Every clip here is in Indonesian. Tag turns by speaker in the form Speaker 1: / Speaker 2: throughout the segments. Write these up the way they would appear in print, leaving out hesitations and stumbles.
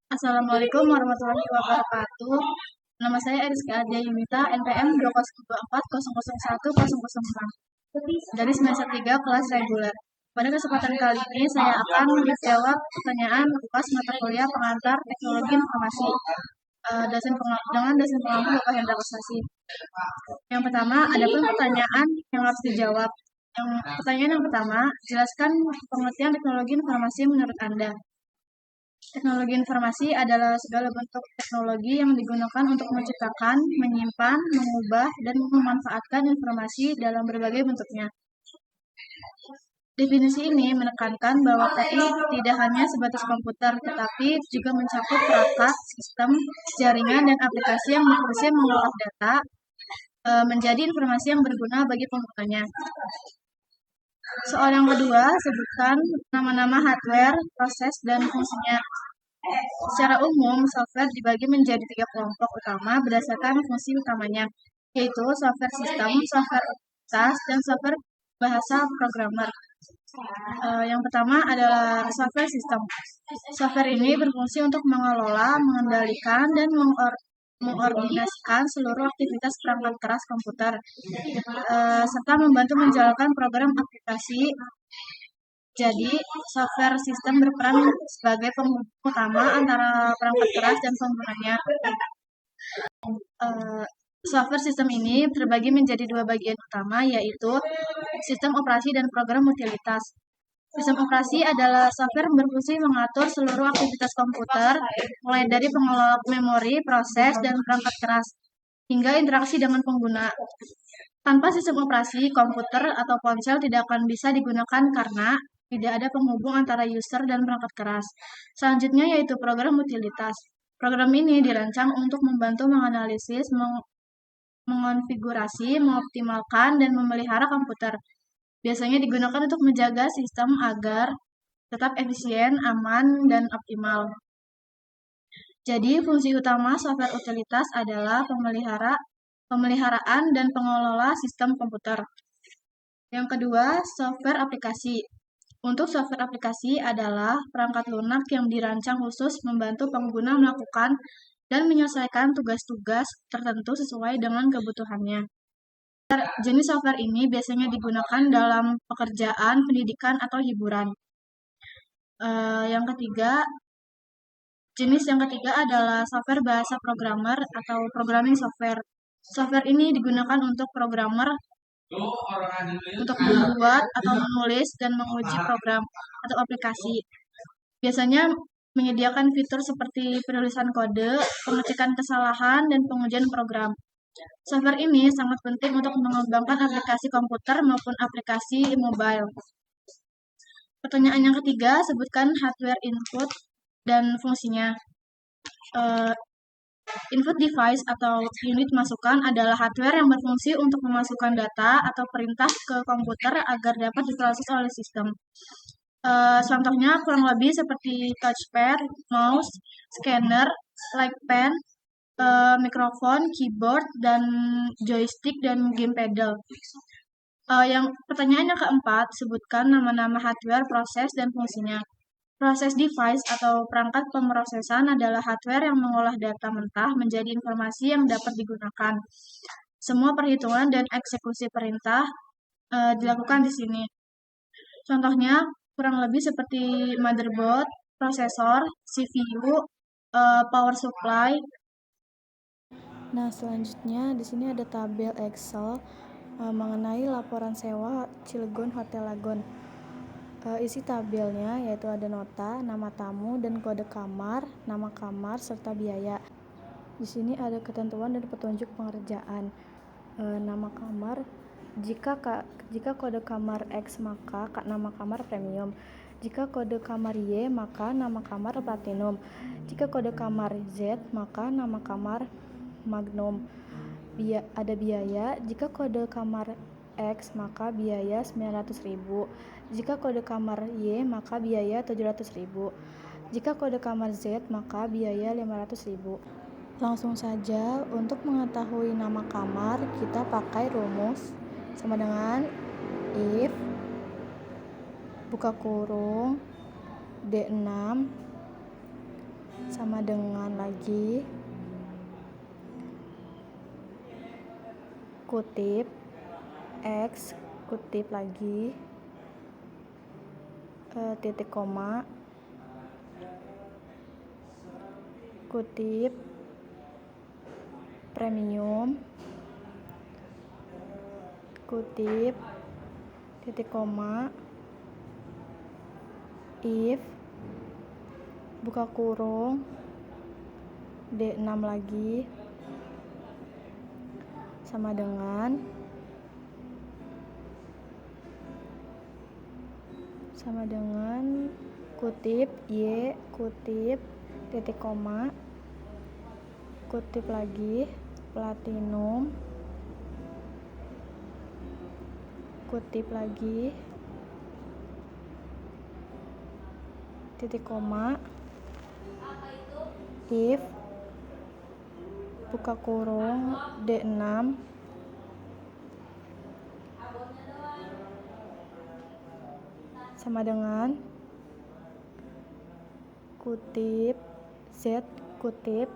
Speaker 1: Assalamualaikum warahmatullahi wabarakatuh. Nama saya Eriska Adia Yunita, NPM 202400100106 dari semester 3 kelas reguler. Pada kesempatan kali ini saya akan menjawab pertanyaan UAS mata kuliah pengantar teknologi informasi dengan dosen pengampu Bapak Hendra Kostasi. Yang pertama, ada pun pertanyaan yang harus dijawab. Pertanyaan yang pertama, jelaskan pengertian teknologi informasi menurut Anda. Teknologi informasi adalah segala bentuk teknologi yang digunakan untuk menciptakan, menyimpan, mengubah, dan memanfaatkan informasi dalam berbagai bentuknya. Definisi ini menekankan bahwa TI tidak hanya sebatas komputer, tetapi juga mencakup perangkat, sistem, jaringan, dan aplikasi yang berfungsi mengolah data menjadi informasi yang berguna bagi penggunanya. Soal yang kedua, sebutkan nama-nama hardware, proses, dan fungsinya. Secara umum, software dibagi menjadi 3 kelompok utama berdasarkan fungsi utamanya, yaitu software sistem, software otoritas, dan software bahasa programmer. Yang pertama adalah software sistem. Software ini berfungsi untuk mengelola, mengendalikan, dan mengordinasikan seluruh aktivitas perangkat keras komputer, serta membantu menjalankan program aplikasi. Jadi, software sistem berperan sebagai penghubung utama antara perangkat keras dan penggunanya. Software sistem ini terbagi menjadi 2 bagian utama, yaitu sistem operasi dan program utilitas. Sistem operasi adalah software yang berfungsi mengatur seluruh aktivitas komputer, mulai dari pengelola memori, proses, dan perangkat keras, hingga interaksi dengan pengguna. Tanpa sistem operasi, komputer atau ponsel tidak akan bisa digunakan karena tidak ada penghubung antara user dan perangkat keras. Selanjutnya yaitu program utilitas. Program ini dirancang untuk membantu menganalisis, mengonfigurasi, mengoptimalkan, dan memelihara komputer. Biasanya digunakan untuk menjaga sistem agar tetap efisien, aman, dan optimal. Jadi, fungsi utama software utilitas adalah pemeliharaan dan pengelola sistem komputer. Yang kedua, software aplikasi. Untuk software aplikasi adalah perangkat lunak yang dirancang khusus membantu pengguna melakukan dan menyelesaikan tugas-tugas tertentu sesuai dengan kebutuhannya. Jenis software ini biasanya digunakan dalam pekerjaan, pendidikan, atau hiburan. Jenis yang ketiga adalah software bahasa programmer atau programming software. Software ini digunakan untuk programmer untuk membuat atau menulis dan menguji program atau aplikasi. Biasanya menyediakan fitur seperti penulisan kode, pengecekan kesalahan, dan pengujian program. Software ini sangat penting untuk mengembangkan aplikasi komputer maupun aplikasi mobile. Pertanyaan yang ketiga, sebutkan hardware input dan fungsinya. Input device atau unit masukan adalah hardware yang berfungsi untuk memasukkan data atau perintah ke komputer agar dapat diproses oleh sistem. Contohnya kurang lebih seperti touchpad, mouse, scanner, like pen, mikrofon, keyboard, dan joystick, dan game pedal. Pertanyaan yang keempat, sebutkan nama-nama hardware, proses, dan fungsinya. Proses device atau perangkat pemrosesan adalah hardware yang mengolah data mentah menjadi informasi yang dapat digunakan. Semua perhitungan dan eksekusi perintah dilakukan di sini. Contohnya kurang lebih seperti motherboard, prosesor, CPU, power supply.
Speaker 2: Nah, selanjutnya di sini ada tabel Excel mengenai laporan sewa Cilegon Hotel Lagon. Isi tabelnya yaitu ada nota, nama tamu, dan kode kamar, nama kamar, serta biaya. Di sini ada ketentuan dan petunjuk pengerjaan. Nama kamar, jika kode kamar X maka nama kamar premium. Jika kode kamar Y maka nama kamar platinum. Jika kode kamar Z maka nama kamar magnum. Ada biaya, jika kode kamar X maka biaya 900.000. Jika kode kamar Y maka biaya 700.000. Jika kode kamar Z maka biaya 500.000. Langsung saja, untuk mengetahui nama kamar kita pakai rumus sama dengan if buka kurung D6 sama sama dengan lagi kutip X, kutip lagi titik koma, kutip premium, kutip titik koma, if buka kurung D6 lagi sama dengan kutip Y, kutip titik koma, kutip lagi platinum, kutip lagi titik koma, if buka kurung D6 sama dengan kutip Z, kutip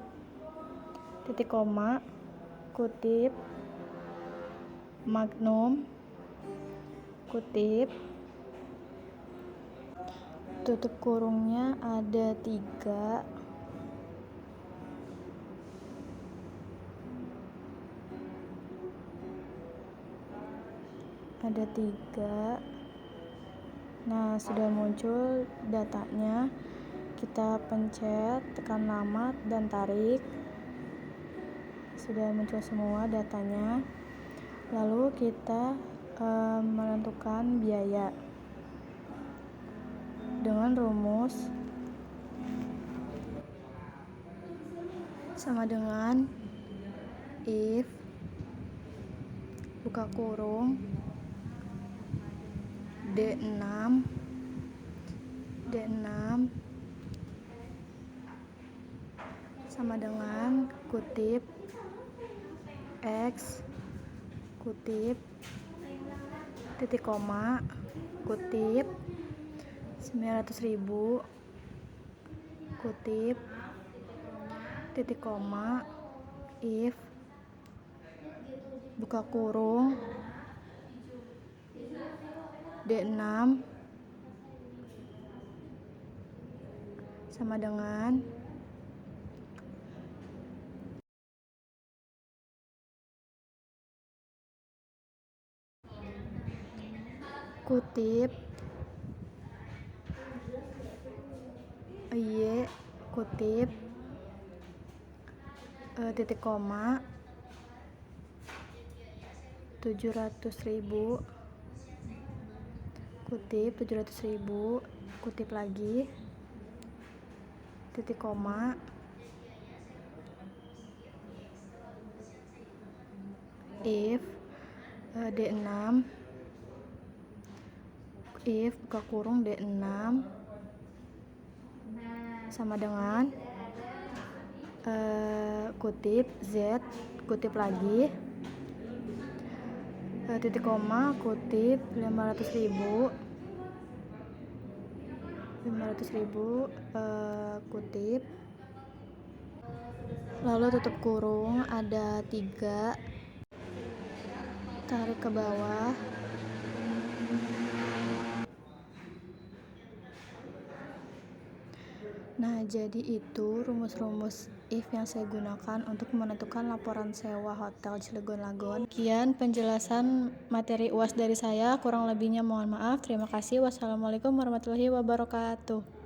Speaker 2: titik koma, kutip magnum, kutip tutup kurungnya ada 3, Nah, sudah muncul datanya. Kita pencet, tekan alamat dan tarik. Sudah muncul semua datanya. Lalu kita menentukan biaya dengan rumus sama dengan if buka kurung D6 sama dengan kutip X, kutip titik koma, kutip 900.000, kutip titik koma, if buka kurung D6 sama dengan kutip Y, kutip titik koma 700.000, kutip 700.000, kutip lagi titik koma, if D6, if buka kurung D6 sama dengan kutip Z, kutip lagi titik koma, kutip 500.000, kutip, lalu tutup kurung ada 3, tarik ke bawah. Nah, jadi itu rumus-rumus if yang saya gunakan untuk menentukan laporan sewa Hotel Cilegon Lagon. Sekian penjelasan materi UAS dari saya, kurang lebihnya mohon maaf. Terima kasih. Wassalamualaikum warahmatullahi wabarakatuh.